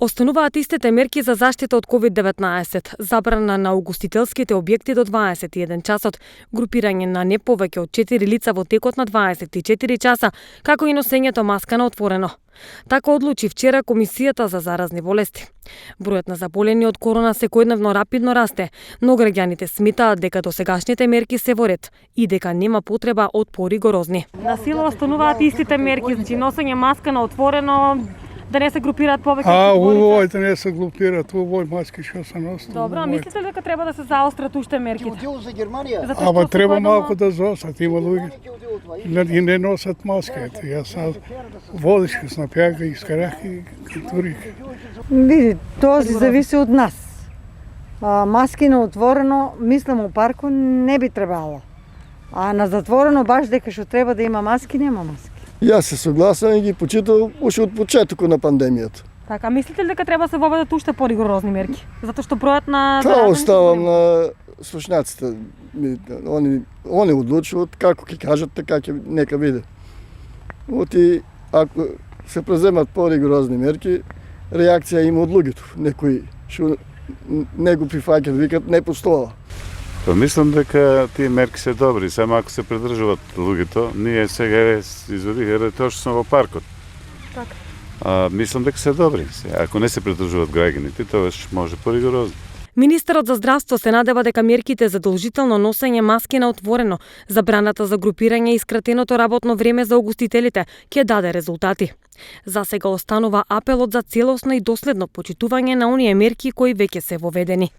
Остануваат истите мерки за заштита од COVID-19, забрана на угостителските објекти до 21 часот, групирање на не повеќе од 4 лица во текот на 24 часа, како и носењето маска на отворено. Така одлучи вчера Комисијата за заразни болести. Бројот на заболени од корона секојдневно рапидно расте, но граѓаните сметаат дека досегашните мерки се во ред и дека нема потреба од поригорозни. На сила остануваат истите мерки, значи носење маска на отворено, да не се групираат повеќе. Увој да не се групираат, увој маски што се носат. Добро, а мислите ли дека треба да се заострат уште мерките? Ама треба малку да заострат, има луѓе и не носат маски. Јас водиш на пјага и скарах и турих. Види, тоа зависи од нас. Маски на отворено, мислам у парку не би требало. А на затворено баш дека што треба да има маски, нема маски. Јас се согласен и ги почитав уште од почетокот на пандемијата. Така, мислите ли дека треба да се воведат уште поригорозни мерки? Затоа што бројот на Тоа оставам на слушнаците. Они одлучуваат како ќе кажат, така ќе нека биде. Оти ако се преземат поригорозни мерки, реакција има од луѓето. Некои што не го прифаќаат, викат не постоа. Па мислам дека тие мерки се добри, само ако се придржуваат луѓето. Ние сега извадиха тоа што сум во паркот. Така. Мислам дека се добри. Ако не се придржуваат граѓаните, тоа може поригорозно. Министерот за здравство се надева дека мерките за задолжително носење маски на отворено, забраната за групирање и скратеното работно време за угостителите ќе даде резултати. За сега останува апелот за целосно и доследно почитување на оние мерки кои веќе се воведени.